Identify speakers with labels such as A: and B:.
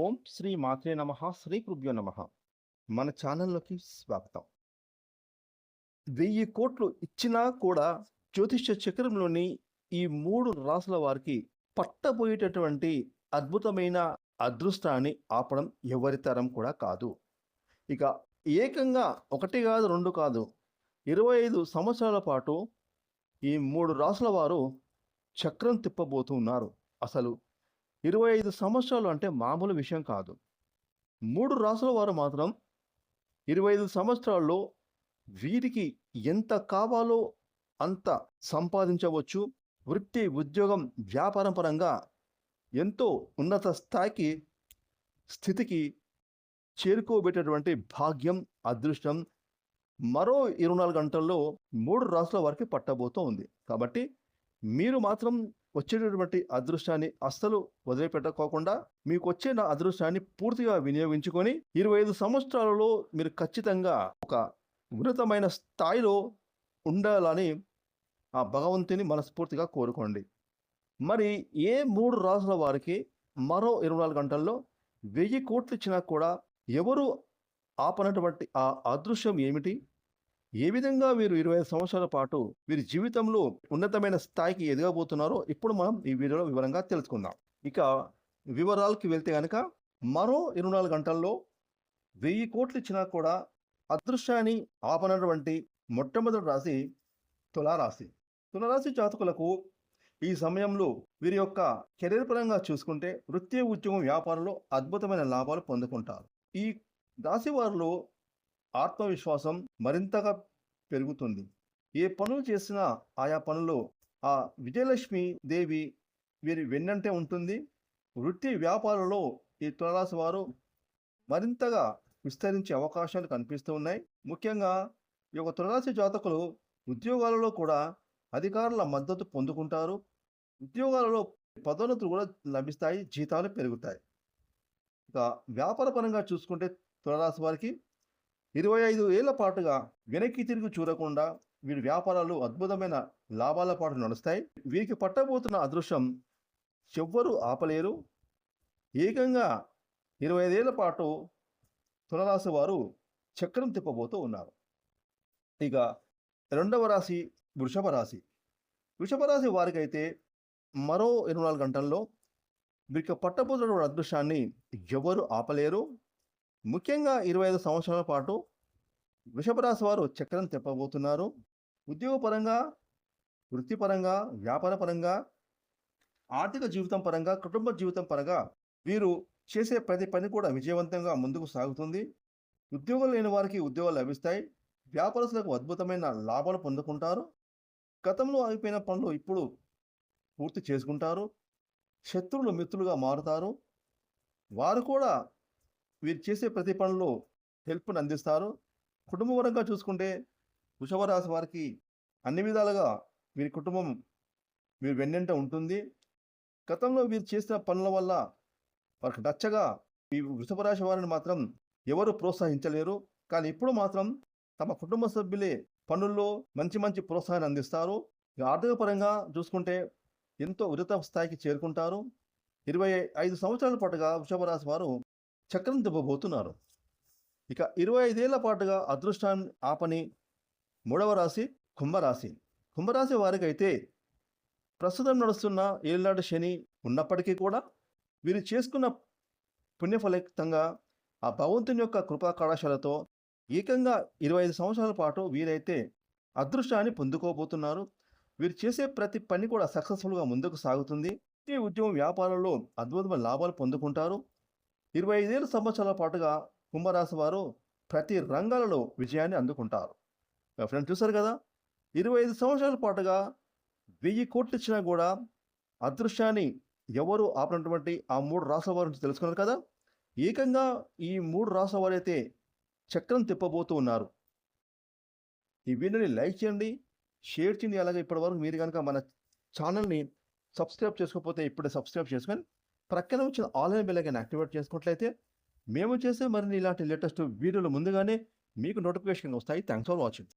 A: ఓం శ్రీ మాత్రే నమః శ్రీ కృభ్యో నమః. మన ఛానల్లోకి స్వాగతం. 1000 కోట్లు ఇచ్చినా కూడా జ్యోతిష్య చక్రంలోని ఈ 3 రాసుల వారికి పట్టబోయేటటువంటి అద్భుతమైన అదృష్టాన్ని ఆపడం ఎవరి తరం కూడా కాదు. ఇక ఏకంగా 1 కాదు 2 కాదు 25 సంవత్సరాల పాటు ఈ 3 రాసుల వారు చక్రం తిప్పబోతున్నారు. అసలు 25 సంవత్సరాలు అంటే మామూలు విషయం కాదు. 3 రాసుల వారు మాత్రం 25 సంవత్సరాల్లో వీరికి ఎంత కావాలో అంత సంపాదించవచ్చు. వృత్తి, ఉద్యోగం, వ్యాపారం పరంగా ఎంతో ఉన్నత స్థితికి చేరుకోబెట్టేటువంటి భాగ్యం, అదృష్టం మరో 24 గంటల్లో 3 రాసుల వారికి పట్టబోతూ ఉంది. కాబట్టి మీరు మాత్రం వచ్చేటటువంటి అదృష్టాన్ని అస్సలు వదిలిపెట్టుకోకుండా మీకు వచ్చే నా అదృష్టాన్ని పూర్తిగా వినియోగించుకొని 25 సంవత్సరాలలో మీరు ఖచ్చితంగా ఒక ఉన్నతమైన స్థాయిలో ఉండాలని ఆ భగవంతుని మనస్ఫూర్తిగా కోరుకోండి. మరి ఏ 3 రాసుల వారికి మరో 24 గంటల్లో 1000 కోట్లు ఇచ్చినా కూడా ఎవరు ఆపనటువంటి ఆ అదృశ్యం ఏమిటి? ఏ విధంగా వీరు 25 సంవత్సరాల పాటు వీరి జీవితంలో ఉన్నతమైన స్థాయికి ఎదగబోతున్నారో ఇప్పుడు మనం ఈ వీడియోలో వివరంగా తెలుసుకుందాం. ఇక వివరాలకి వెళ్తే కనుక మరో 24 గంటల్లో 1000 కోట్లు ఇచ్చినా కూడా అదృష్టాన్ని ఆపనటువంటి మొట్టమొదటి రాశి తులారాశి. తులారాశి జాతకులకు ఈ సమయంలో వీరి యొక్క కెరీర్ పరంగా చూసుకుంటే వృత్తి, ఉద్యోగం, వ్యాపారంలో అద్భుతమైన లాభాలు పొందుకుంటారు. ఈ రాశి వారిలో ఆత్మవిశ్వాసం మరింతగా పెరుగుతుంది. ఏ పనులు చేసినా ఆయా పనులు ఆ విజయలక్ష్మి దేవి వీరి వెన్నంటే ఉంటుంది. వృత్తి, వ్యాపారంలో ఈ తులారాశి వారు మరింతగా విస్తరించే అవకాశాలు కనిపిస్తూ ఉన్నాయి. ముఖ్యంగా ఈ యొక్క తులారాశి జాతకులు ఉద్యోగాలలో కూడా అధికారుల మద్దతు పొందుకుంటారు. ఉద్యోగాలలో పదోన్నతులు కూడా లభిస్తాయి, జీతాలు పెరుగుతాయి. ఇక వ్యాపార పరంగా చూసుకుంటే తులారాశి వారికి 25 ఏళ్ల పాటుగా వెనక్కి తిరిగి చూడకుండా వీరి వ్యాపారాలు అద్భుతమైన లాభాల పాటు నడుస్తాయి. వీరికి పట్టబోతున్న అదృష్టం ఎవ్వరూ ఆపలేరు. ఏకంగా 25 ఏళ్ల పాటు తులారాశి వారు చక్రం తిప్పబోతూ ఉన్నారు. ఇక రెండవ రాశి వృషభ రాశి. వృషభ రాశి వారికైతే మరో 24 గంటల్లో వీరికి పట్టబోతున్న అదృష్టాన్ని ఎవరు ఆపలేరు. ముఖ్యంగా 25 సంవత్సరాల పాటు వృషభ రాశి వారు చక్రం తిప్పబోతున్నారు. ఉద్యోగపరంగా, వృత్తిపరంగా, వ్యాపార పరంగా, ఆర్థిక జీవితం పరంగా, కుటుంబ జీవితం పరంగా వీరు చేసే ప్రతి పని కూడా విజయవంతంగా ముందుకు సాగుతుంది. ఉద్యోగం లేని వారికి ఉద్యోగాలు లభిస్తాయి. వ్యాపారస్తులకు అద్భుతమైన లాభాలు పొందుకుంటారు. గతంలో ఆగిపోయిన పనులు ఇప్పుడు పూర్తి చేసుకుంటారు. శత్రువులు మిత్రులుగా మారుతారు. వారు కూడా వీరు చేసే ప్రతి పనుల్లో హెల్ప్ను అందిస్తారు. కుటుంబపరంగా చూసుకుంటే వృషభ రాశి వారికి అన్ని విధాలుగా వీరి కుటుంబం వీరు వెన్నంట ఉంటుంది. గతంలో వీరు చేసిన పనుల వల్ల వారికి నచ్చగా ఈ వృషభ రాశి వారిని మాత్రం ఎవరు ప్రోత్సహించలేరు. కానీ ఇప్పుడు మాత్రం తమ కుటుంబ సభ్యులే పనుల్లో మంచి మంచి ప్రోత్సాహాన్ని అందిస్తారు. ఆర్థిక పరంగా చూసుకుంటే ఎంతో ఉన్నత స్థాయికి చేరుకుంటారు. 25 సంవత్సరాల పాటుగా వృషభ రాశి వారు చక్రం తిప్పబోతున్నారు. ఇక 25 ఏళ్ల పాటుగా అదృష్టాన్ని ఆపని మూడవ రాశి కుంభరాశి. కుంభరాశి వారికి అయితే ప్రస్తుతం నడుస్తున్న ఏళ్ళనాటి శని ఉన్నప్పటికీ కూడా వీరు చేసుకున్న పుణ్యఫలితంగా ఆ భగవంతుని యొక్క కృపా కటాక్షాలతో ఏకంగా 25 సంవత్సరాల పాటు వీరైతే అదృష్టాన్ని పొందుకోబోతున్నారు. వీరు చేసే ప్రతి పని కూడా సక్సెస్ఫుల్గా ముందుకు సాగుతుంది. ఈ ఉద్యోగం, వ్యాపారంలో అద్భుతమైన లాభాలు పొందుకుంటారు. 25 సంవత్సరాల పాటుగా కుంభరాశి వారు ప్రతి రంగాలలో విజయాన్ని అందుకుంటారు. ఫ్రెండ్స్ చూసారు కదా, 25 సంవత్సరాల పాటుగా 1000 కోట్లు ఇచ్చినా కూడా అదృష్టాన్ని ఎవరు ఆపినటువంటి ఆ 3 రాసుల వారి నుంచి తెలుసుకున్నారు కదా. ఏకంగా ఈ 3 రాసుల వారైతే చక్రం తిప్పబోతూ ఉన్నారు. ఈ వీడియోని లైక్ చేయండి, షేర్ చేయండి. అలాగే ఇప్పటివరకు మీరు కనుక మన ఛానల్ని సబ్స్క్రైబ్ చేసుకోకపోతే ఇప్పుడే సబ్స్క్రైబ్ చేసుకొని ప్రక్కన వచ్చిన ఆన్లైన్ బెల్ ఐకాన్ యాక్టివేట్ చేసుకున్నట్లయితే మేము చేసే మరిన్ని ఇలాంటి లేటెస్ట్ వీడియోలు ముందుగానే మీకు నోటిఫికేషన్ వస్తాయి. Thanks for watching.